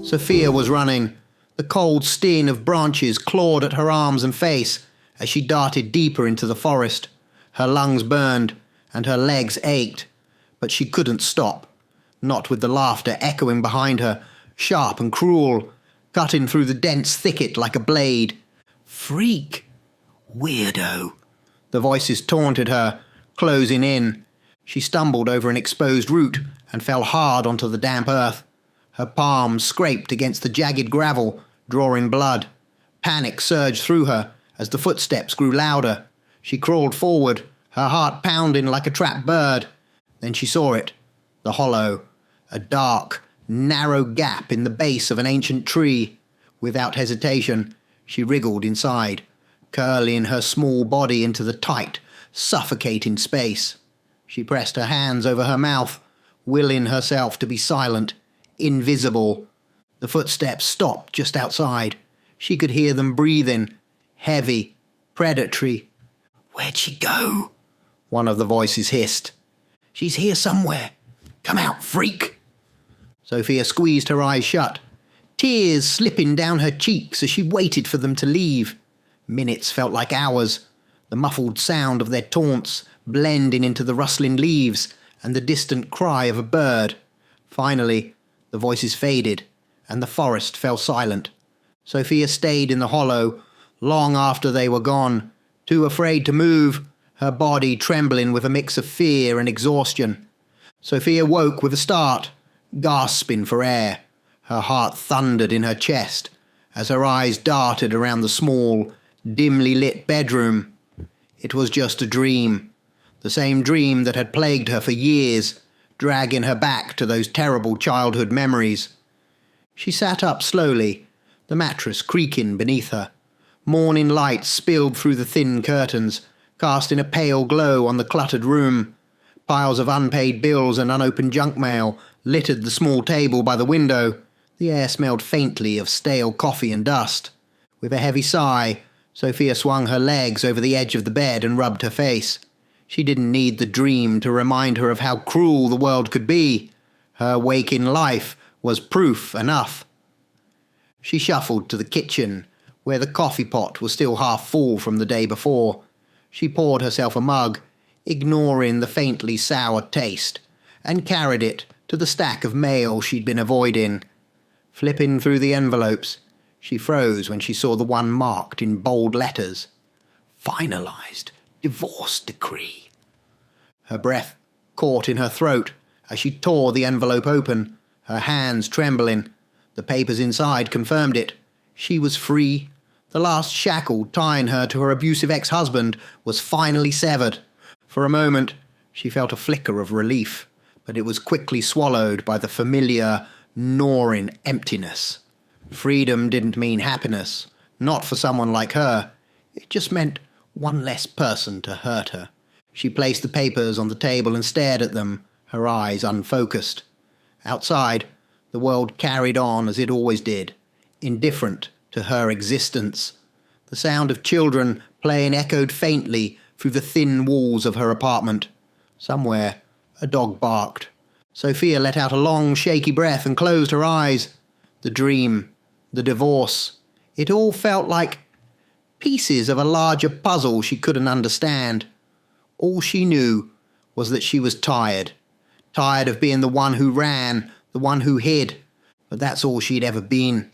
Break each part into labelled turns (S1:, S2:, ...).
S1: Sophia was running. The cold sting of branches clawed at her arms and face as she darted deeper into the forest. Her lungs burned and her legs ached, but she couldn't stop, not with the laughter echoing behind her, sharp and cruel, cutting through the dense thicket like a blade. Freak! Weirdo! The voices taunted her, closing in. She stumbled over an exposed root and fell hard onto the damp earth. Her palms scraped against the jagged gravel, drawing blood. Panic surged through her as the footsteps grew louder. She crawled forward, her heart pounding like a trapped bird. Then she saw it, the hollow, a dark, narrow gap in the base of an ancient tree. Without hesitation, she wriggled inside, curling her small body into the tight, suffocating space. She pressed her hands over her mouth, willing herself to be silent, invisible. The footsteps stopped just outside. She could hear them breathing, heavy, predatory. "Where'd she go?" one of the voices hissed. "She's here somewhere. Come out, freak!" Sophia squeezed her eyes shut, tears slipping down her cheeks as she waited for them to leave. Minutes felt like hours, the muffled sound of their taunts blending into the rustling leaves and the distant cry of a bird. Finally, the voices faded, and the forest fell silent. Sophia stayed in the hollow long after they were gone, too afraid to move, her body trembling with a mix of fear and exhaustion. Sophia woke with a start, gasping for air. Her heart thundered in her chest as her eyes darted around the small, dimly lit bedroom. It was just a dream, the same dream that had plagued her for years, dragging her back to those terrible childhood memories. She sat up slowly, the mattress creaking beneath her. Morning light spilled through the thin curtains, casting a pale glow on the cluttered room. Piles of unpaid bills and unopened junk mail littered the small table by the window. The air smelled faintly of stale coffee and dust. With a heavy sigh, Sophia swung her legs over the edge of the bed and rubbed her face. She didn't need the dream to remind her of how cruel the world could be. Her waking life was proof enough. She shuffled to the kitchen, where the coffee pot was still half full from the day before. She poured herself a mug, ignoring the faintly sour taste, and carried it to the stack of mail she'd been avoiding. Flipping through the envelopes, she froze when she saw the one marked in bold letters. Finalized divorce decree. Her breath caught in her throat as she tore the envelope open, her hands trembling. The papers inside confirmed it. She was free. The last shackle tying her to her abusive ex-husband was finally severed. For a moment, she felt a flicker of relief, but it was quickly swallowed by the familiar, gnawing emptiness. Freedom didn't mean happiness, not for someone like her. It just meant one less person to hurt her. She placed the papers on the table and stared at them, her eyes unfocused. Outside, the world carried on as it always did, indifferent to her existence. The sound of children playing echoed faintly through the thin walls of her apartment. Somewhere, a dog barked. Sophia let out a long, shaky breath and closed her eyes. The dream, the divorce, it all felt like pieces of a larger puzzle she couldn't understand. All she knew was that she was tired. Tired of being the one who ran, the one who hid. But that's all she'd ever been.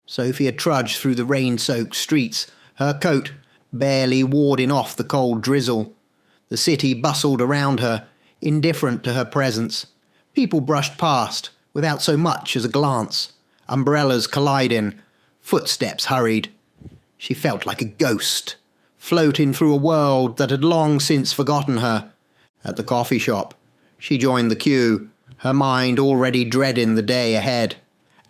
S1: Sophia trudged through the rain-soaked streets, her coat barely warding off the cold drizzle. The city bustled around her, indifferent to her presence. People brushed past, without so much as a glance. Umbrellas colliding, footsteps hurried. She felt like a ghost, floating through a world that had long since forgotten her. At the coffee shop, she joined the queue, her mind already dreading the day ahead.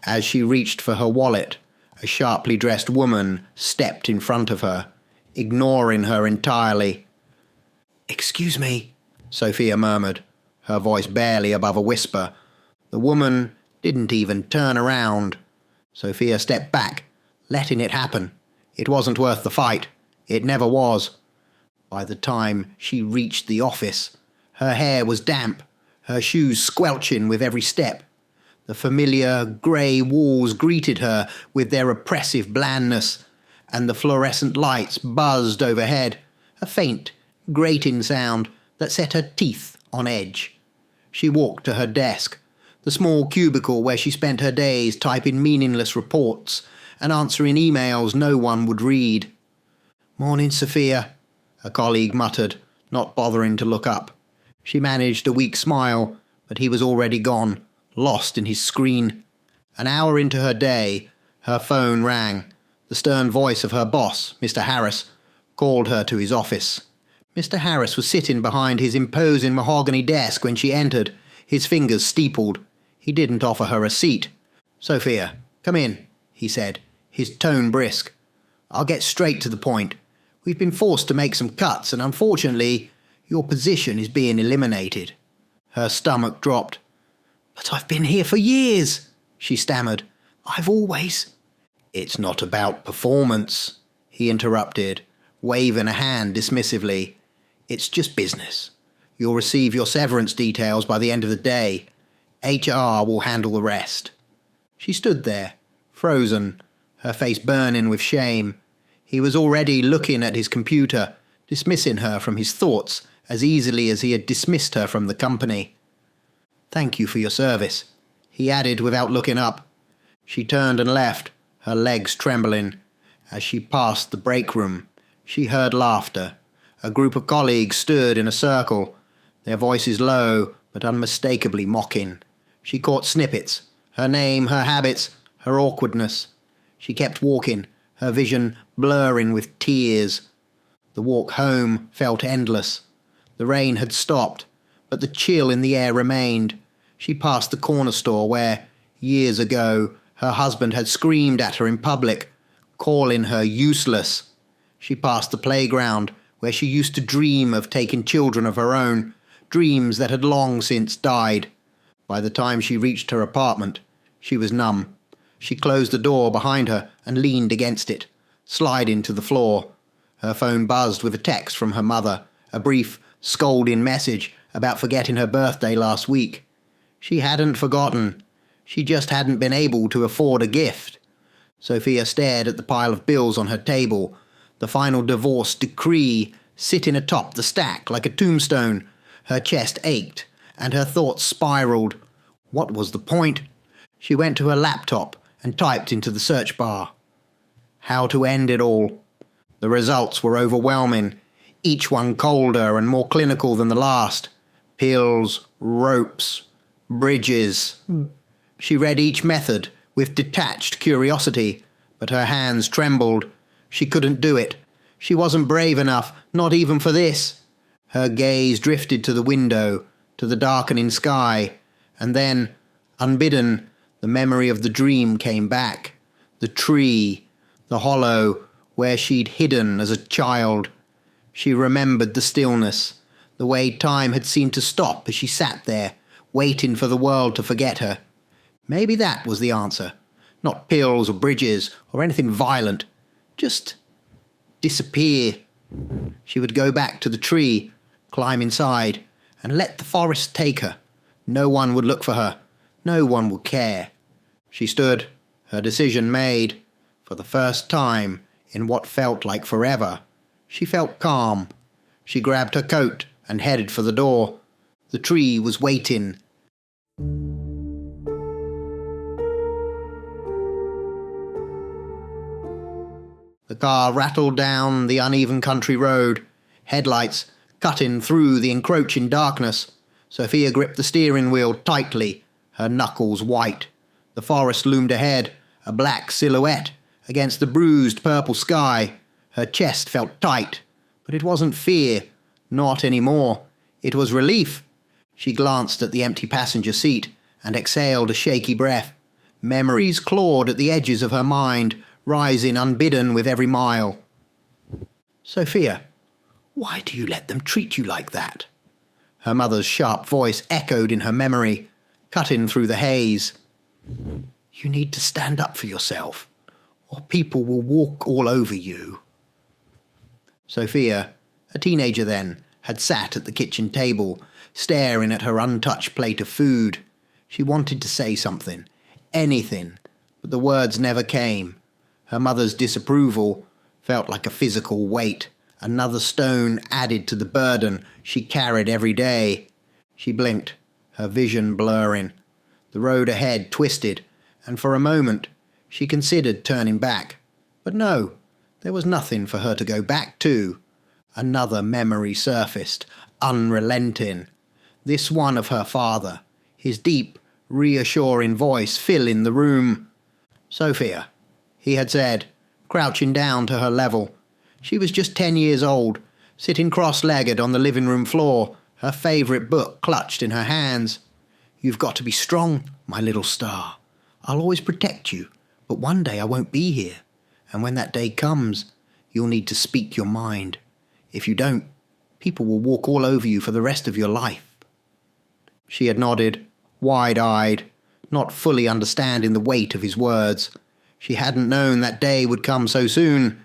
S1: As she reached for her wallet, a sharply dressed woman stepped in front of her, ignoring her entirely. "Excuse me," Sophia murmured, her voice barely above a whisper. The woman didn't even turn around. Sophia stepped back, letting it happen. It wasn't worth the fight. It never was. By the time she reached the office, her hair was damp, her shoes squelching with every step. The familiar grey walls greeted her with their oppressive blandness, and the fluorescent lights buzzed overhead, a faint, grating sound that set her teeth on edge. She walked to her desk, the small cubicle where she spent her days typing meaningless reports and answering emails no one would read. "Morning, Sophia," a colleague muttered, not bothering to look up. She managed a weak smile, but he was already gone, lost in his screen. An hour into her day, her phone rang. The stern voice of her boss, Mr. Harris, called her to his office. Mr. Harris was sitting behind his imposing mahogany desk when she entered, his fingers steepled. He didn't offer her a seat. "Sophia, come in," he said, his tone brisk. "I'll get straight to the point. We've been forced to make some cuts, and unfortunately, your position is being eliminated." Her stomach dropped. "But I've been here for years," she stammered. "I've always—" "It's not about performance," he interrupted, waving a hand dismissively. "It's just business. You'll receive your severance details by the end of the day. HR will handle the rest." She stood there, frozen, her face burning with shame. He was already looking at his computer, dismissing her from his thoughts as easily as he had dismissed her from the company. "Thank you for your service," he added without looking up. She turned and left, her legs trembling. As she passed the break room, she heard laughter. A group of colleagues stood in a circle, their voices low but unmistakably mocking. She caught snippets, her name, her habits, her awkwardness. She kept walking, her vision blurring with tears. The walk home felt endless. The rain had stopped, but the chill in the air remained. She passed the corner store where, years ago, her husband had screamed at her in public, calling her useless. She passed the playground where she used to dream of taking children of her own, dreams that had long since died. By the time she reached her apartment, she was numb. She closed the door behind her and leaned against it, sliding to the floor. Her phone buzzed with a text from her mother, a brief, scolding message about forgetting her birthday last week. She hadn't forgotten. She just hadn't been able to afford a gift. Sophia stared at the pile of bills on her table, the final divorce decree sitting atop the stack like a tombstone. Her chest ached, and her thoughts spiraled. What was the point? She went to her laptop and typed into the search bar. How to end it all. The results were overwhelming, each one colder and more clinical than the last. Pills, ropes, bridges. She read each method with detached curiosity, but her hands trembled. She couldn't do it. She wasn't brave enough, not even for this. Her gaze drifted to the window, to the darkening sky, and then, unbidden, the memory of the dream came back. The tree, the hollow, where she'd hidden as a child. She remembered the stillness, the way time had seemed to stop as she sat there, waiting for the world to forget her. Maybe that was the answer. Not pills or bridges or anything violent. Just disappear. She would go back to the tree, climb inside, and let the forest take her. No one would look for her. No one would care. She stood, her decision made. For the first time in what felt like forever, she felt calm. She grabbed her coat and headed for the door. The tree was waiting. The car rattled down the uneven country road, headlights cutting through the encroaching darkness. Sophia gripped the steering wheel tightly, her knuckles white. The forest loomed ahead, a black silhouette against the bruised purple sky. Her chest felt tight, but it wasn't fear, not anymore. It was relief. She glanced at the empty passenger seat and exhaled a shaky breath. Memories clawed at the edges of her mind, rising unbidden with every mile. "Sophia, why do you let them treat you like that?" Her mother's sharp voice echoed in her memory, cutting through the haze. "You need to stand up for yourself, or people will walk all over you." Sophia, A teenager then, had sat at the kitchen table, staring at her untouched plate of food. She wanted to say something, anything, but the words never came. Her mother's disapproval felt like a physical weight, another stone added to the burden she carried every day. She blinked, her vision blurring. The road ahead twisted, and for a moment she considered turning back. But no, there was nothing for her to go back to. Another memory surfaced, unrelenting. This one of her father, his deep, reassuring voice filling the room. Sophia, he had said, crouching down to her level. She was just 10 years old, sitting cross-legged on the living room floor, her favourite book clutched in her hands. You've got to be strong, my little star. I'll always protect you, but one day I won't be here. And when that day comes, you'll need to speak your mind. If you don't, people will walk all over you for the rest of your life. She had nodded, wide-eyed, not fully understanding the weight of his words. She hadn't known that day would come so soon.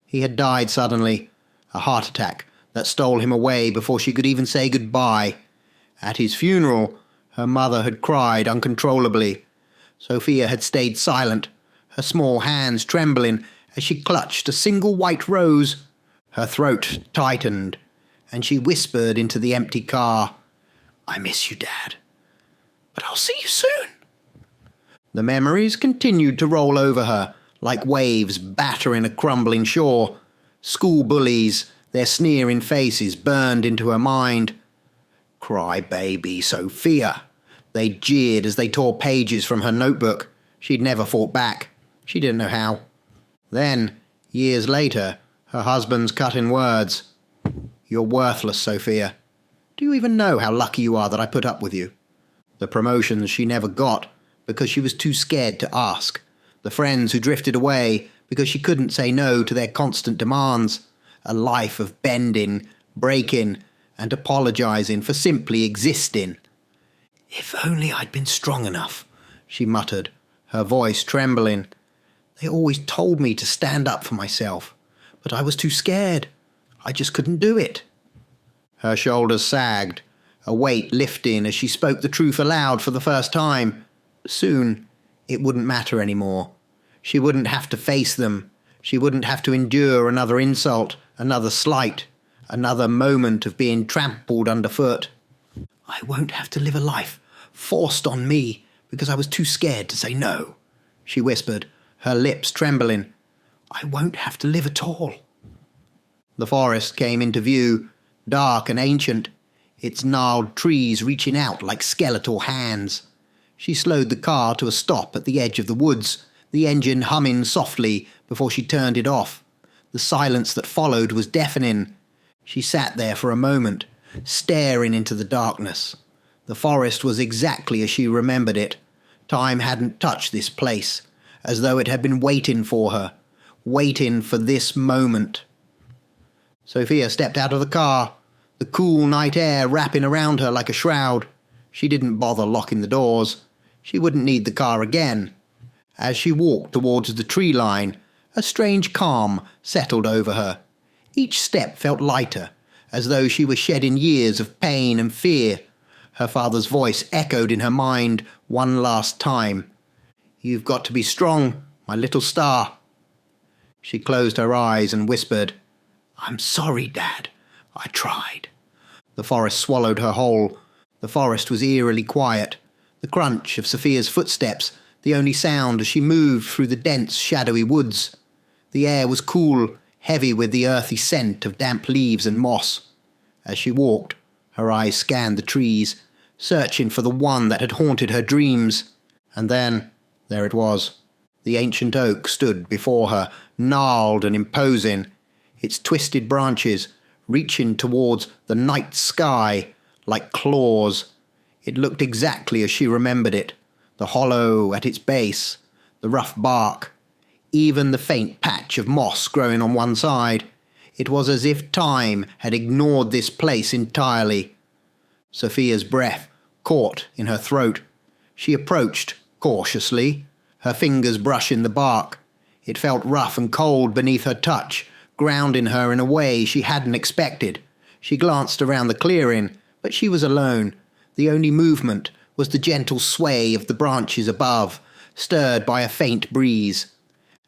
S1: He had died suddenly, a heart attack that stole him away before she could even say goodbye. At his funeral, her mother had cried uncontrollably. Sophia had stayed silent, her small hands trembling as she clutched a single white rose. Her throat tightened, and she whispered into the empty car, I miss you, Dad, but I'll see you soon. The memories continued to roll over her, like waves battering a crumbling shore. School bullies, their sneering faces burned into her mind. Cry baby Sophia. They jeered as they tore pages from her notebook. She'd never fought back. She didn't know how. Then, years later, her husband's cutting words. You're worthless, Sophia. Do you even know how lucky you are that I put up with you? The promotions she never got because she was too scared to ask. The friends who drifted away because she couldn't say no to their constant demands. A life of bending, breaking, and apologizing for simply existing. If only I'd been strong enough, she muttered, her voice trembling. They always told me to stand up for myself, but I was too scared. I just couldn't do it. Her shoulders sagged, a weight lifting as she spoke the truth aloud for the first time. Soon, it wouldn't matter anymore. She wouldn't have to face them. She wouldn't have to endure another insult, another slight, another moment of being trampled underfoot. I won't have to live a life forced on me because I was too scared to say no, she whispered, her lips trembling. I won't have to live at all. The forest came into view, dark and ancient, its gnarled trees reaching out like skeletal hands. She slowed the car to a stop at the edge of the woods, the engine humming softly before she turned it off. The silence that followed was deafening. She sat there for a moment, staring into the darkness. The forest was exactly as she remembered it. Time hadn't touched this place, as though it had been waiting for her, waiting for this moment. Sophia stepped out of the car, the cool night air wrapping around her like a shroud. She didn't bother locking the doors. She wouldn't need the car again. As she walked towards the tree line, a strange calm settled over her. Each step felt lighter, as though she was shedding years of pain and fear. Her father's voice echoed in her mind one last time. You've got to be strong, my little star. She closed her eyes and whispered, I'm sorry, Dad. I tried. The forest swallowed her whole. The forest was eerily quiet. The crunch of Sophia's footsteps, the only sound as she moved through the dense, shadowy woods. The air was cool, heavy with the earthy scent of damp leaves and moss. As she walked, her eyes scanned the trees, searching for the one that had haunted her dreams. And then, there it was. The ancient oak stood before her, gnarled and imposing, its twisted branches reaching towards the night sky like claws. It looked exactly as she remembered it, the hollow at its base, the rough bark, even the faint patch of moss growing on one side. It was as if time had ignored this place entirely. Sophia's breath caught in her throat. She approached cautiously, her fingers brushing the bark. It felt rough and cold beneath her touch, grounding her in a way she hadn't expected. She glanced around the clearing, but she was alone. The only movement was the gentle sway of the branches above, stirred by a faint breeze.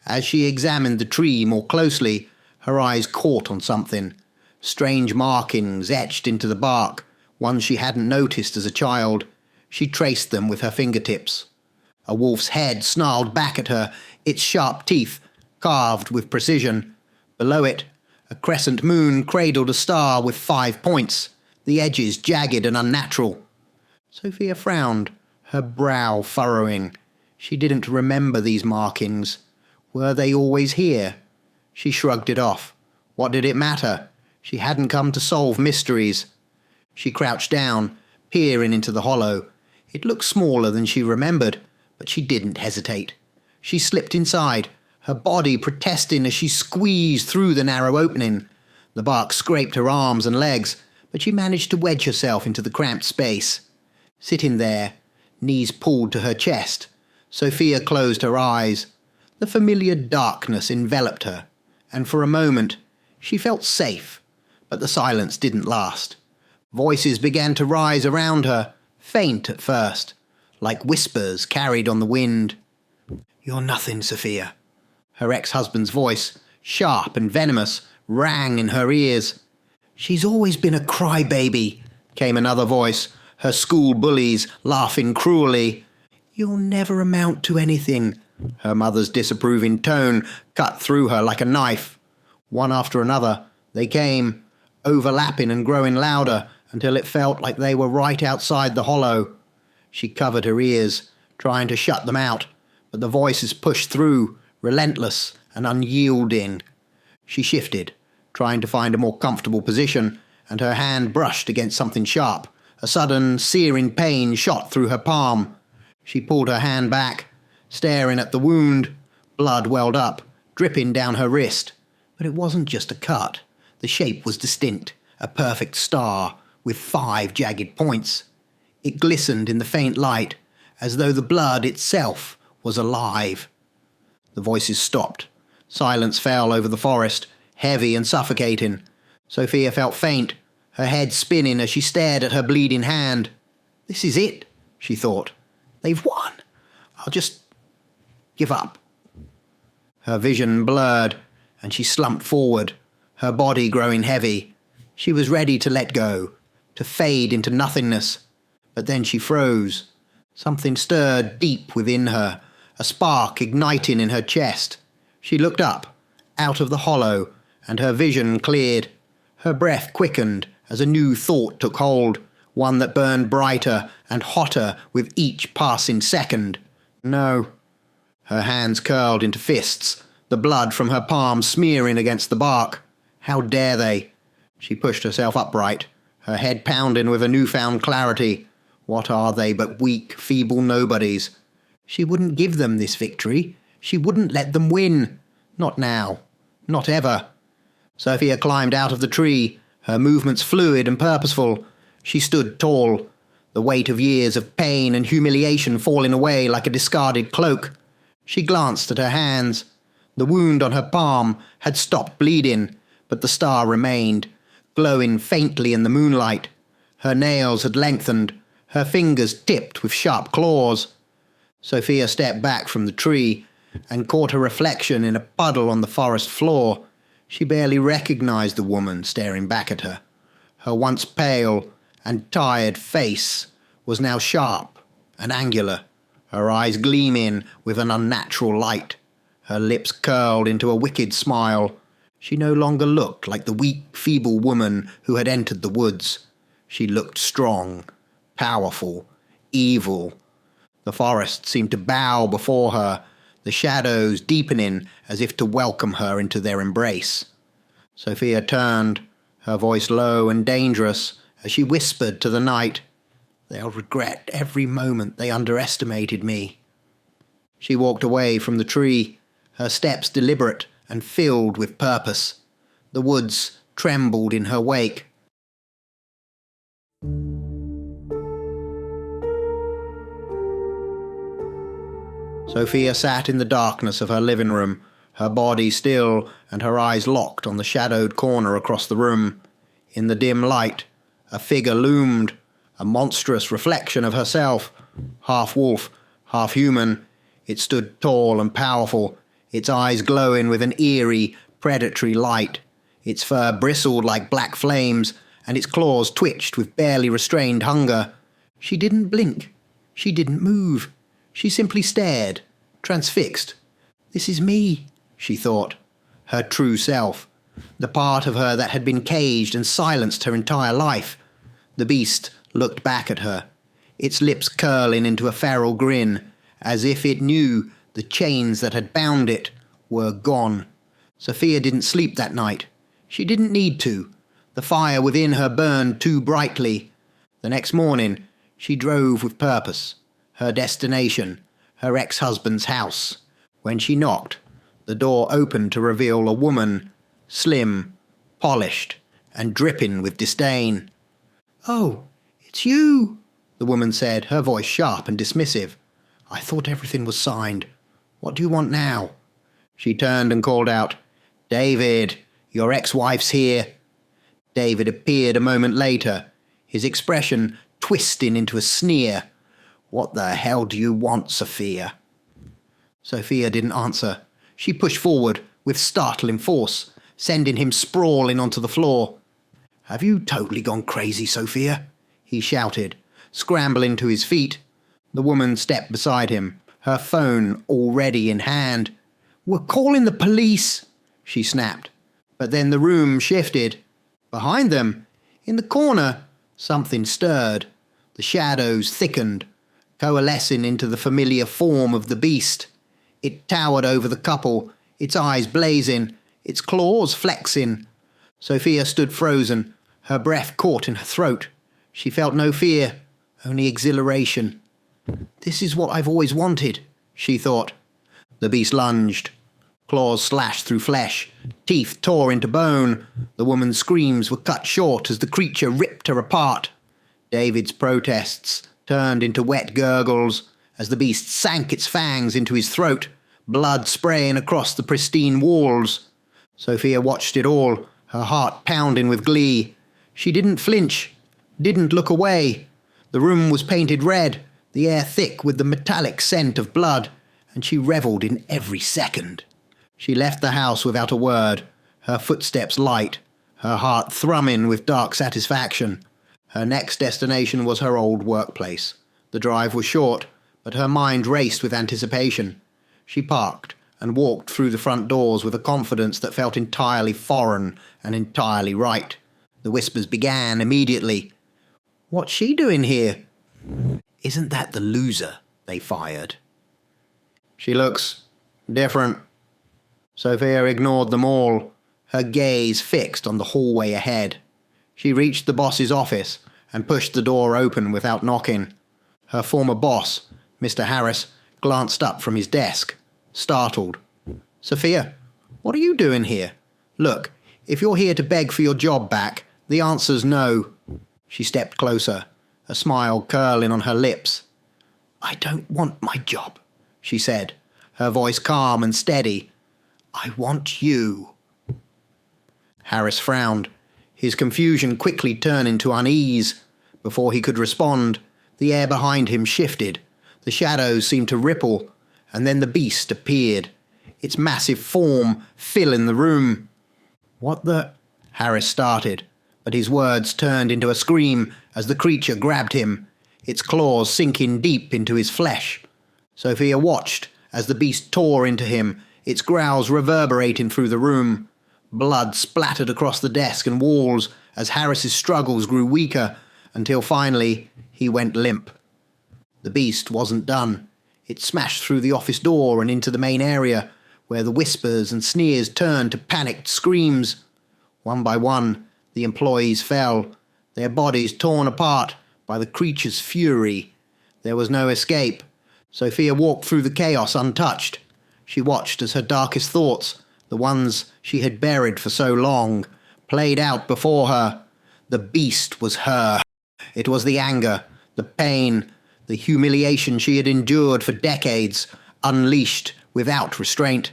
S1: As she examined the tree more closely, her eyes caught on something. Strange markings etched into the bark, ones she hadn't noticed as a child. She traced them with her fingertips. A wolf's head snarled back at her, its sharp teeth carved with precision. Below it, a crescent moon cradled a star with 5 points, the edges jagged and unnatural. Sophia frowned, her brow furrowing. She didn't remember these markings. Were they always here? She shrugged it off. What did it matter? She hadn't come to solve mysteries. She crouched down, peering into the hollow. It looked smaller than she remembered, but she didn't hesitate. She slipped inside, her body protesting as she squeezed through the narrow opening. The bark scraped her arms and legs, but she managed to wedge herself into the cramped space. Sitting there, knees pulled to her chest, Sophia closed her eyes. The familiar darkness enveloped her, and for a moment she felt safe, but the silence didn't last. Voices began to rise around her, faint at first, like whispers carried on the wind. "You're nothing, Sophia." Her ex-husband's voice, sharp and venomous, rang in her ears. "She's always been a crybaby," came another voice, her school bullies laughing cruelly. "You'll never amount to anything." Her mother's disapproving tone cut through her like a knife. One after another, they came, overlapping and growing louder until it felt like they were right outside the hollow. She covered her ears, trying to shut them out, but the voices pushed through, relentless and unyielding. She shifted, trying to find a more comfortable position, and her hand brushed against something sharp. A sudden, searing pain shot through her palm. She pulled her hand back, staring at the wound. Blood welled up, dripping down her wrist. But it wasn't just a cut. The shape was distinct, a perfect star, with 5 jagged points. It glistened in the faint light, as though the blood itself was alive. The voices stopped. Silence fell over the forest, heavy and suffocating. Sophia felt faint, her head spinning as she stared at her bleeding hand. "This is it," she thought. "They've won. I'll just give up." Her vision blurred, and she slumped forward, her body growing heavy. She was ready to let go, to fade into nothingness. But then she froze. Something stirred deep within her, a spark igniting in her chest. She looked up, out of the hollow, and her vision cleared. Her breath quickened as a new thought took hold, one that burned brighter and hotter with each passing second. No. Her hands curled into fists, the blood from her palms smearing against the bark. How dare they? She pushed herself upright, her head pounding with a newfound clarity. What are they but weak, feeble nobodies? She wouldn't give them this victory. She wouldn't let them win. Not now. Not ever. Sophia climbed out of the tree, her movements fluid and purposeful. She stood tall, the weight of years of pain and humiliation falling away like a discarded cloak. She glanced at her hands. The wound on her palm had stopped bleeding, but the star remained, glowing faintly in the moonlight. Her nails had lengthened, her fingers tipped with sharp claws. Sophia stepped back from the tree and caught her reflection in a puddle on the forest floor. She barely recognized the woman staring back at her. Her once pale and tired face was now sharp and angular, her eyes gleaming with an unnatural light. Her lips curled into a wicked smile. She no longer looked like the weak, feeble woman who had entered the woods. She looked strong, powerful, evil. The forest seemed to bow before her, the shadows deepening as if to welcome her into their embrace. Sophia turned, her voice low and dangerous, as she whispered to the night, "They'll regret every moment they underestimated me." She walked away from the tree, her steps deliberate and filled with purpose. The woods trembled in her wake. Sophia sat in the darkness of her living room, her body still and her eyes locked on the shadowed corner across the room. In the dim light, a figure loomed, a monstrous reflection of herself, half wolf, half human. It stood tall and powerful, its eyes glowing with an eerie, predatory light. Its fur bristled like black flames, and its claws twitched with barely restrained hunger. She didn't blink. She didn't move. She simply stared, transfixed. This is me, she thought, her true self, the part of her that had been caged and silenced her entire life. The beast looked back at her, its lips curling into a feral grin, as if it knew the chains that had bound it were gone. Sophia didn't sleep that night. She didn't need to. The fire within her burned too brightly. The next morning, she drove with purpose. Her destination, her ex-husband's house. When she knocked, the door opened to reveal a woman, slim, polished, and dripping with disdain. "Oh, it's you," the woman said, her voice sharp and dismissive. "I thought everything was signed. What do you want now?" She turned and called out, "David, your ex-wife's here." David appeared a moment later, his expression twisting into a sneer. "What the hell do you want, Sophia?" Sophia didn't answer. She pushed forward with startling force, sending him sprawling onto the floor. "Have you totally gone crazy, Sophia?" he shouted, scrambling to his feet. The woman stepped beside him, her phone already in hand. "We're calling the police," she snapped. But then the room shifted. Behind them, in the corner, something stirred. The shadows thickened, coalescing into the familiar form of the beast. It towered over the couple, its eyes blazing, its claws flexing. Sophia stood frozen, her breath caught in her throat. She felt no fear, only exhilaration. "This is what I've always wanted," she thought. The beast lunged. Claws slashed through flesh, teeth tore into bone. The woman's screams were cut short as the creature ripped her apart. David's protests turned into wet gurgles as the beast sank its fangs into his throat, blood spraying across the pristine walls. Sophia watched it all, her heart pounding with glee. She didn't flinch, didn't look away. The room was painted red, the air thick with the metallic scent of blood, and she revelled in every second. She left the house without a word, her footsteps light, her heart thrumming with dark satisfaction. Her next destination was her old workplace. The drive was short, but her mind raced with anticipation. She parked and walked through the front doors with a confidence that felt entirely foreign and entirely right. The whispers began immediately. "What's she doing here?" "Isn't that the loser they fired?" "She looks different." Sophia ignored them all, her gaze fixed on the hallway ahead. She reached the boss's office and pushed the door open without knocking. Her former boss, Mr. Harris, glanced up from his desk, startled. "Sophia, what are you doing here? Look, if you're here to beg for your job back, the answer's no." She stepped closer, a smile curling on her lips. "I don't want my job," she said, her voice calm and steady. "I want you." Harris frowned, his confusion quickly turning to unease. Before he could respond, the air behind him shifted. The shadows seemed to ripple, and then the beast appeared, its massive form filling the room. "What the—" Harris started, but his words turned into a scream as the creature grabbed him, its claws sinking deep into his flesh. Sophia watched as the beast tore into him, its growls reverberating through the room. Blood splattered across the desk and walls as Harris's struggles grew weaker, until finally he went limp. The beast wasn't done. It smashed through the office door and into the main area, where the whispers and sneers turned to panicked screams. One by one, the employees fell, their bodies torn apart by the creature's fury. There was no escape. Sophia walked through the chaos untouched. She watched as her darkest thoughts, the ones she had buried for so long, played out before her. The beast was her. It was the anger, the pain, the humiliation she had endured for decades, unleashed without restraint.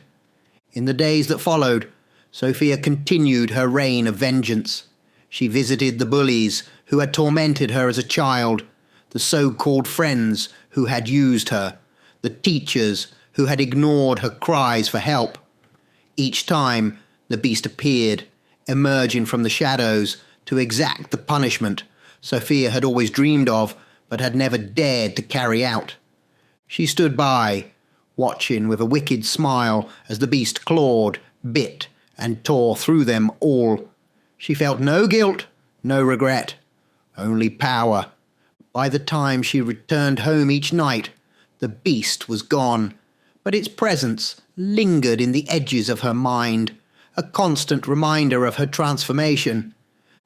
S1: In the days that followed, Sophia continued her reign of vengeance. She visited the bullies who had tormented her as a child, the so-called friends who had used her, the teachers who had ignored her cries for help. Each time, the beast appeared, emerging from the shadows to exact the punishment Sophia had always dreamed of but had never dared to carry out. She stood by, watching with a wicked smile as the beast clawed, bit, and tore through them all. She felt no guilt, no regret, only power. By the time she returned home each night, the beast was gone, but its presence lingered in the edges of her mind, a constant reminder of her transformation.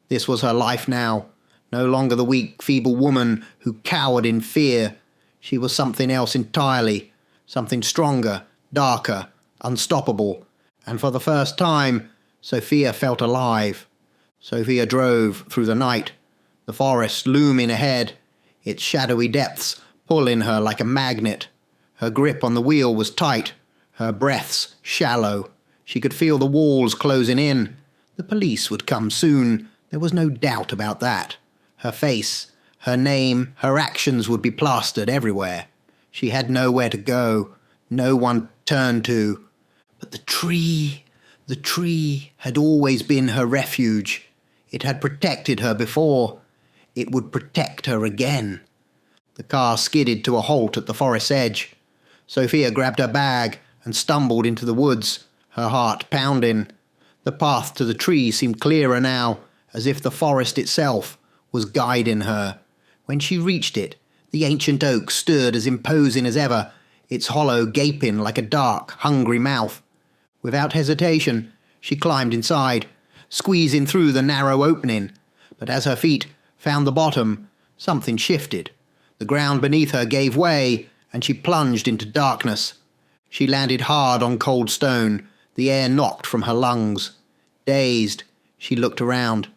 S1: This was her life now, no longer the weak, feeble woman who cowered in fear. She was something else entirely, something stronger, darker, unstoppable, and for the first time, Sophia felt alive. Sophia drove through the night, the forest looming ahead, its shadowy depths pulling her like a magnet. Her grip on the wheel was tight, her breaths shallow. She could feel the walls closing in. The police would come soon, there was no doubt about that. Her face, her name, her actions would be plastered everywhere. She had nowhere to go, no one to turn to. But the tree had always been her refuge. It had protected her before. It would protect her again. The car skidded to a halt at the forest's edge. Sophia grabbed her bag and stumbled into the woods, her heart pounding. The path to the tree seemed clearer now, as if the forest itself was guiding her. When she reached it, the ancient oak stood as imposing as ever, its hollow gaping like a dark, hungry mouth. Without hesitation, she climbed inside, squeezing through the narrow opening. But as her feet found the bottom, something shifted. The ground beneath her gave way, and she plunged into darkness. She landed hard on cold stone, the air knocked from her lungs. Dazed, she looked around.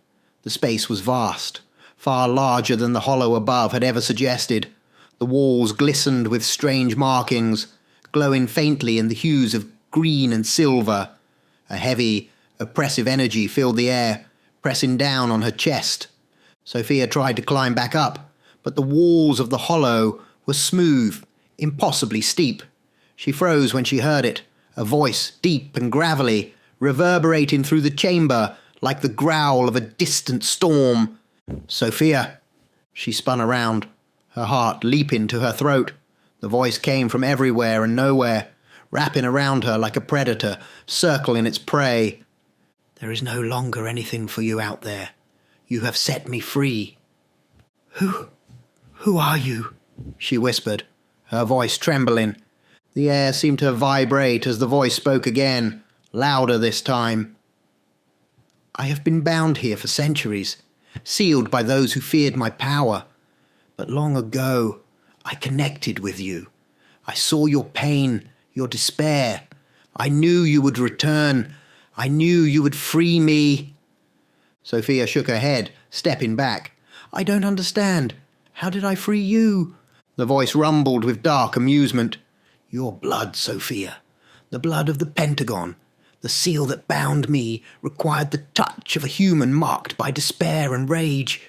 S1: The space was vast, far larger than the hollow above had ever suggested. The walls glistened with strange markings, glowing faintly in the hues of green and silver. A heavy, oppressive energy filled the air, pressing down on her chest. Sophia tried to climb back up, but the walls of the hollow were smooth, impossibly steep. She froze when she heard it, a voice deep and gravelly, reverberating through the chamber like the growl of a distant storm. "Sophia!" She spun around, her heart leaping to her throat. The voice came from everywhere and nowhere, wrapping around her like a predator, circling its prey. "There is no longer anything for you out there. You have set me free." Who are you?" she whispered, her voice trembling. The air seemed to vibrate as the voice spoke again, louder this time. "I have been bound here for centuries, sealed by those who feared my power. But long ago, I connected with you. I saw your pain, your despair. I knew you would return. I knew you would free me." Sophia shook her head, stepping back. "I don't understand. How did I free you?" The voice rumbled with dark amusement. "Your blood, Sophia. The blood of the Pentagon. The seal that bound me required the touch of a human marked by despair and rage.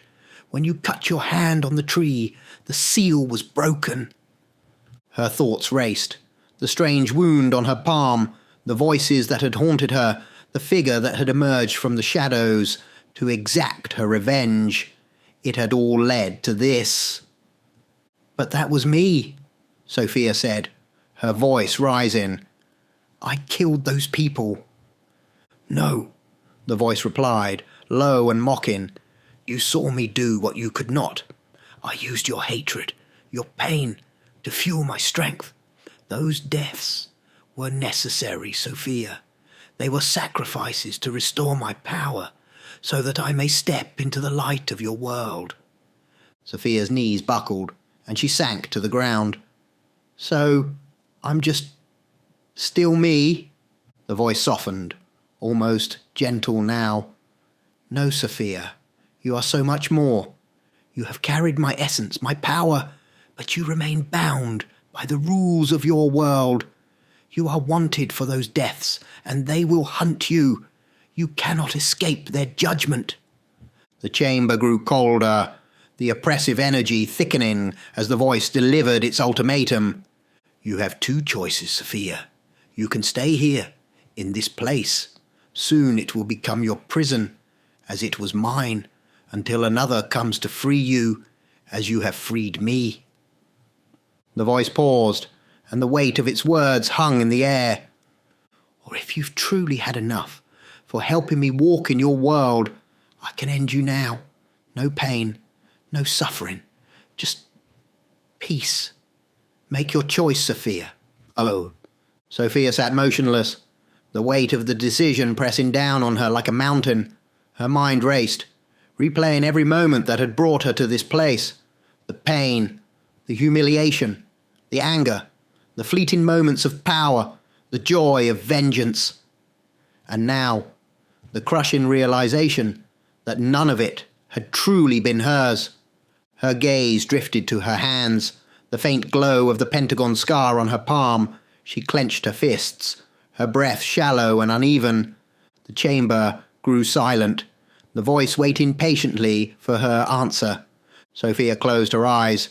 S1: When you cut your hand on the tree, the seal was broken." Her thoughts raced. The strange wound on her palm, the voices that had haunted her, the figure that had emerged from the shadows to exact her revenge. It had all led to this. "But that was me," Sophia said, her voice rising. "I killed those people." "No," the voice replied, low and mocking. "You saw me do what you could not. I used your hatred, your pain, to fuel my strength. Those deaths were necessary, Sophia. They were sacrifices to restore my power, so that I may step into the light of your world." Sophia's knees buckled, and she sank to the ground. "So, I'm just still me?" The voice softened, almost gentle now. "No, Sophia, you are so much more. You have carried my essence, my power, but you remain bound by the rules of your world. You are wanted for those deaths, and they will hunt you. You cannot escape their judgment." The chamber grew colder, the oppressive energy thickening as the voice delivered its ultimatum. "You have two choices, Sophia. You can stay here, in this place. Soon it will become your prison, as it was mine, until another comes to free you, as you have freed me." The voice paused, and the weight of its words hung in the air. "Or if you've truly had enough for helping me walk in your world, I can end you now. No pain, no suffering, just peace. Make your choice, Sophia." Oh. Sophia sat motionless, the weight of the decision pressing down on her like a mountain. Her mind raced, replaying every moment that had brought her to this place. The pain, the humiliation, the anger, the fleeting moments of power, the joy of vengeance. And now, the crushing realization that none of it had truly been hers. Her gaze drifted to her hands, the faint glow of the pentagon scar on her palm. She clenched her fists, her breath shallow and uneven. The chamber grew silent, the voice waiting patiently for her answer. Sophia closed her eyes.